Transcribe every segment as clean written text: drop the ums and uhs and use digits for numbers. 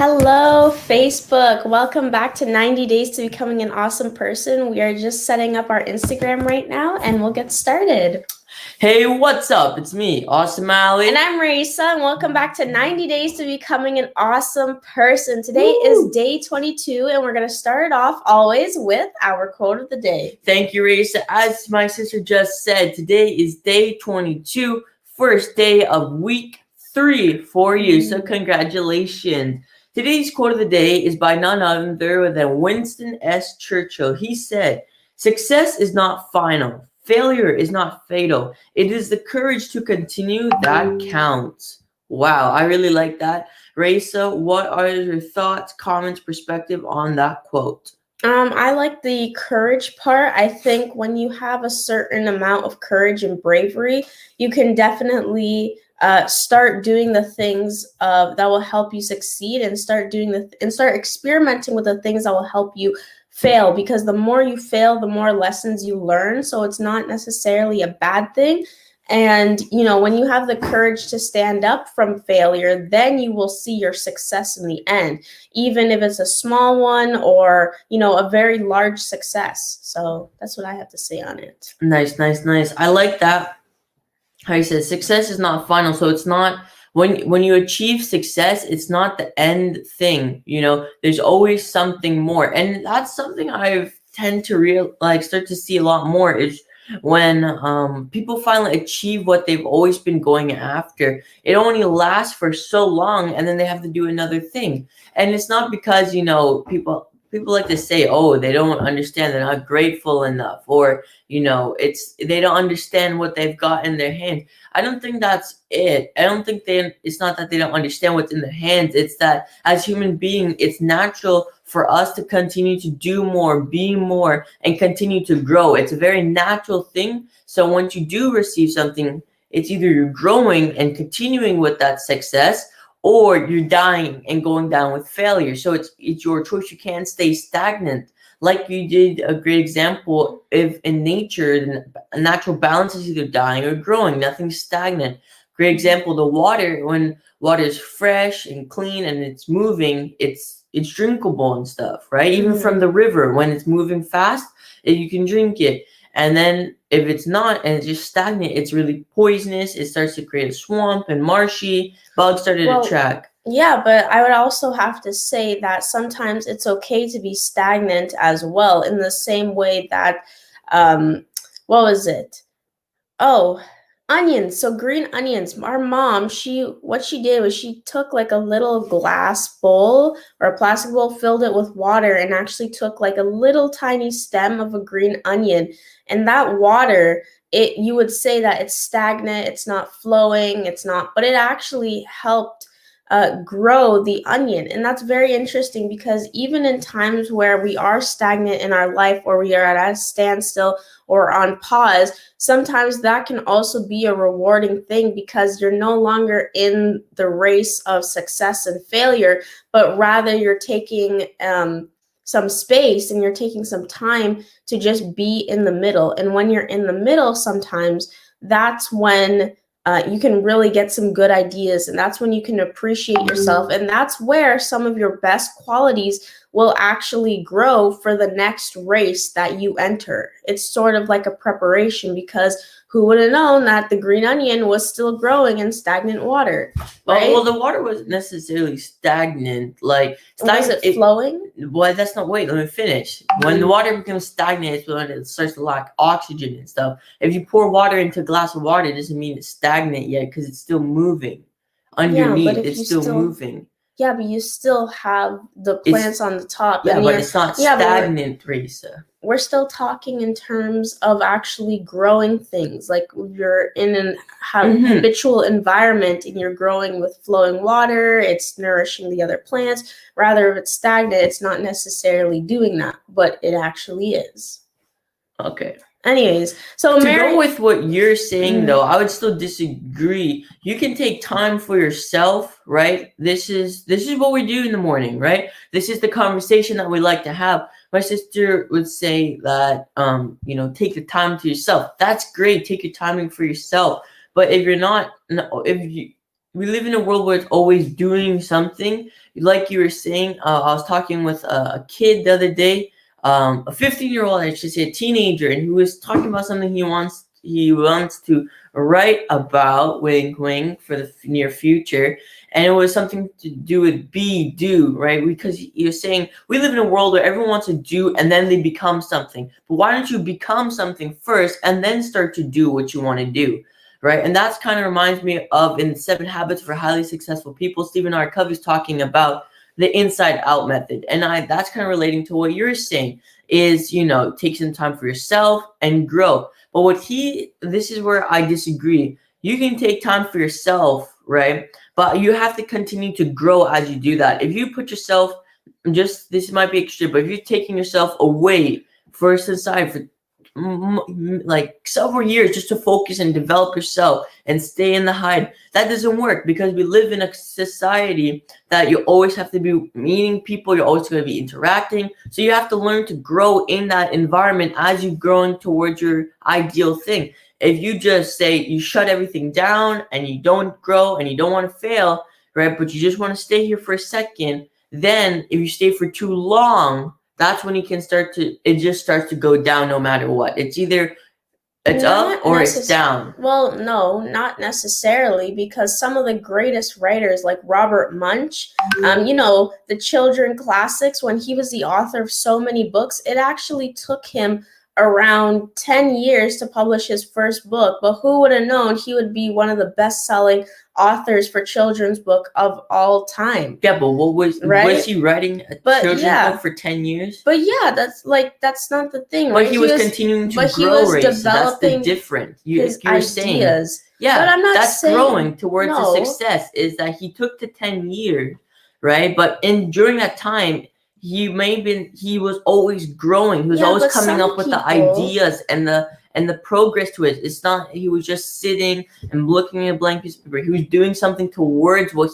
Hello, Facebook. Welcome back to 90 Days to Becoming an Awesome Person. We are just setting up our Instagram right now and we'll get started. Hey, what's up? It's me, Awesome Ali. And I'm Marisa, and welcome back to 90 Days to Becoming an Awesome Person. Today is day 22, and we're going to start off always with our quote of the day. Thank you, Marisa. As my sister just said, today is day 22, first day of week 3 for you. So congratulations. Today's quote of the day is by none other than Winston S. Churchill. He said, "Success is not final. Failure is not fatal. It is the courage to continue that counts." Wow, I really like that. Raisa, what are your thoughts, comments, perspective on that quote? I like the courage part. I think when you have a certain amount of courage and bravery, you can definitely start doing the things that will help you succeed, and start experimenting with the things that will help you fail, because the more you fail, the more lessons you learn. So it's not necessarily a bad thing. And, when you have the courage to stand up from failure, then you will see your success in the end, even if it's a small one or, a very large success. So that's what I have to say on it. Nice. I like that. How you said success is not final. So it's not when you achieve success, it's not the end thing. There's always something more. And that's something I've tend to start to see a lot more is when people finally achieve what they've always been going after. It only lasts for so long, and then they have to do another thing. And it's not because people like to say, oh, they don't understand, they're not grateful enough, or they don't understand what they've got in their hands. I don't think that's it. I don't think it's not that they don't understand what's in their hands. It's that as human beings, it's natural for us to continue to do more, be more, and continue to grow. It's a very natural thing. So once you do receive something, it's either you're growing and continuing with that success, or you're dying and going down with failure. So it's your choice. You can't stay stagnant. Like you did a great example, if in nature, a natural balance is either dying or growing. Nothing's stagnant. Great example, the water, when water is fresh and clean and it's moving, it's drinkable and stuff, right? Even from the river, when it's moving fast, you can drink it. And then if it's not and it's just stagnant, it's really poisonous. It starts to create a swamp and marshy. Bugs started to track. Yeah, but I would also have to say that sometimes it's okay to be stagnant as well, in the same way that, what was it? Oh, onions. So green onions. Our mom, what she did was she took like a little glass bowl or a plastic bowl, filled it with water, and actually took like a little tiny stem of a green onion. And that water, you would say that it's stagnant, it's not flowing, but it actually helped grow the onion. And that's very interesting, because even in times where we are stagnant in our life, or we are at a standstill or on pause, sometimes that can also be a rewarding thing, because you're no longer in the race of success and failure, but rather you're taking some space and you're taking some time to just be in the middle. And when you're in the middle, sometimes that's when you can really get some good ideas, and that's when you can appreciate yourself, and that's where some of your best qualities will actually grow for the next race that you enter. It's sort of like a preparation, because who would have known that the green onion was still growing in stagnant water, right? Well, the water wasn't necessarily stagnant. Was it flowing? Well, that's not. Wait, let me finish. When the water becomes stagnant, it's when it starts to lack oxygen and stuff. If you pour water into a glass of water, it doesn't mean it's stagnant yet, because it's still moving. Underneath, it's still moving. Yeah, but you still have the plants on the top. Yeah, but it's not stagnant, Teresa. We're still talking in terms of actually growing things. Like you're in an habitual environment and you're growing with flowing water, it's nourishing the other plants. Rather, if it's stagnant, it's not necessarily doing that, but it actually is. Okay. Anyways, so to go with what you're saying, though, I would still disagree. You can take time for yourself, right? This is what we do in the morning, right? This is the conversation that we like to have. My sister would say that, take the time to yourself. That's great. Take your timing for yourself. But if you're not, we live in a world where it's always doing something. Like you were saying, I was talking with a kid the other day, a 15-year-old, I should say, a teenager, and he was talking about something he wants to write about, wink wink, for the near future, and it was something to do with do, right? Because you're saying we live in a world where everyone wants to do and then they become something. But why don't you become something first and then start to do what you want to do? Right. And that's kind of reminds me of in 7 Habits for Highly Successful People, Stephen R. Covey's talking about the inside out method. And that's kind of relating to what you're saying is, take some time for yourself and grow. But this is where I disagree. You can take time for yourself, right? But you have to continue to grow as you do that. If you put yourself, this might be extreme, but if you're taking yourself away for society for like several years just to focus and develop yourself and stay in the hide, that doesn't work, because we live in a society that you always have to be meeting people, you're always going to be interacting, so you have to learn to grow in that environment as you're growing towards your ideal thing. If you just say you shut everything down and you don't grow and you don't want to fail, right, but you just want to stay here for a second, then if you stay for too long, that's when it just starts to go down no matter what. It's either it's up or it's down. Well, no, not necessarily, because some of the greatest writers, like Robert Munch, the children classics, when he was the author of so many books, it actually took him around 10 years to publish his first book. But who would have known he would be one of the best-selling authors for children's book of all time? Yeah, but was he writing a children's book for 10 years? But yeah, that's not the thing, right? But he was continuing to grow, right? So that's the difference. His ideas. Saying, yeah, but I'm not that's saying, growing towards the success, is that he took the 10 years, right? But during that time, he was always growing. He was always coming up with the ideas and the progress to it. It's not he was just sitting and looking at a blank piece of paper. He was doing something towards what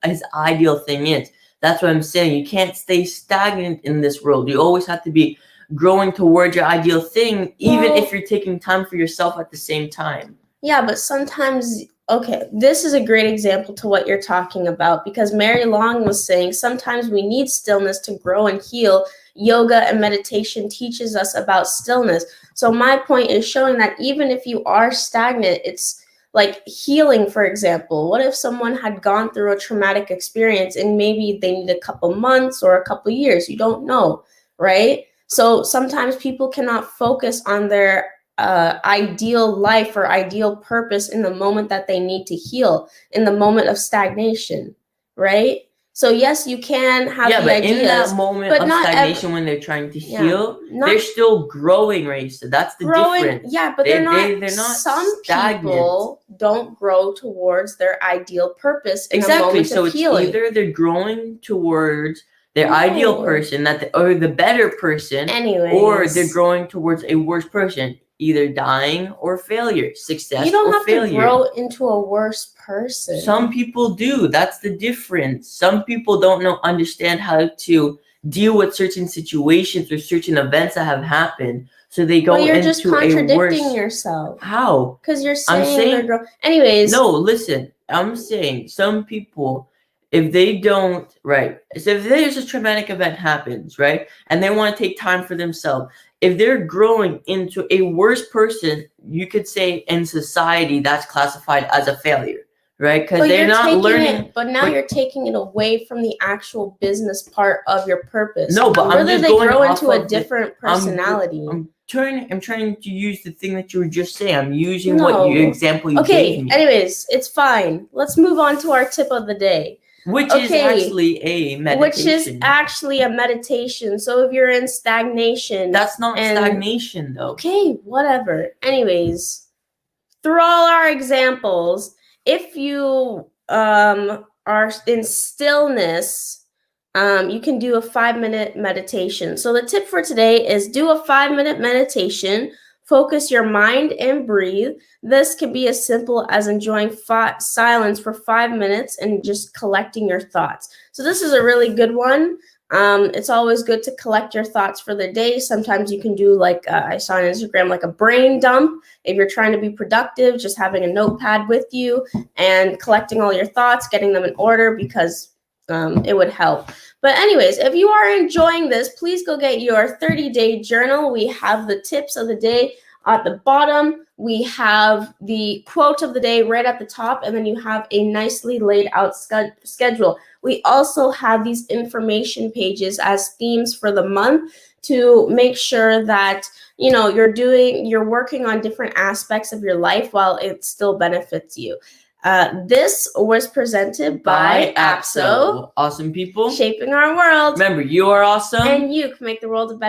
his ideal thing is. That's what I'm saying. You can't stay stagnant in this world. You always have to be growing towards your ideal thing, even if you're taking time for yourself at the same time. Yeah, but sometimes, okay, this is a great example to what you're talking about, because Mary Long was saying sometimes we need stillness to grow and heal. Yoga and meditation teaches us about stillness. So my point is showing that even if you are stagnant, it's like healing. For example, what if someone had gone through a traumatic experience and maybe they need a couple months or a couple years? You don't know, right? So sometimes people cannot focus on their ideal life or ideal purpose in the moment that they need to heal, in the moment of stagnation, right? So yes, you can have the ideas, in that moment of stagnation, when they're trying to heal, they're still growing, right? So that's the difference. Yeah, but they're not. Some stagnant. People don't grow towards their ideal purpose in the moment of healing. It's either they're growing towards their ideal person, or the better person, or they're growing towards a worse person, either dying or failure, success or failure. You don't have to grow into a worse person. Some people do. That's the difference. Some people don't understand how to deal with certain situations or certain events that have happened. So they go into a worse... But you're just contradicting yourself. How? Because you're saying anyways. No, listen. I'm saying some people, if they don't, right, so if there's a traumatic event happens, right, and they want to take time for themselves, if they're growing into a worse person, you could say in society that's classified as a failure, right? Because they're not learning. But now you're taking it away from the actual business part of your purpose. No, but whether they grow into a different personality. I'm trying to use the thing that you were just saying. I'm using example you gave me. Anyways, it's fine. Let's move on to our tip of the day. Which is actually a meditation. So if you're in stagnation... That's not stagnation, though. Okay, whatever. Anyways, through all our examples, if you are in stillness, you can do a 5-minute meditation. So the tip for today is do a 5-minute meditation Focus your mind and breathe. This can be as simple as enjoying silence for 5 minutes and just collecting your thoughts. So this is a really good one. It's always good to collect your thoughts for the day. Sometimes you can do like I saw on Instagram, like a brain dump. If you're trying to be productive, just having a notepad with you and collecting all your thoughts, getting them in order, because it would help. But anyways, if you are enjoying this, please go get your 30-day journal. We have the tips of the day at the bottom. We have the quote of the day right at the top, and then you have a nicely laid out schedule. We also have these information pages as themes for the month to make sure that you're working on different aspects of your life while it still benefits you. This was presented by APSO. Awesome people. Shaping our world. Remember, you are awesome. And you can make the world a better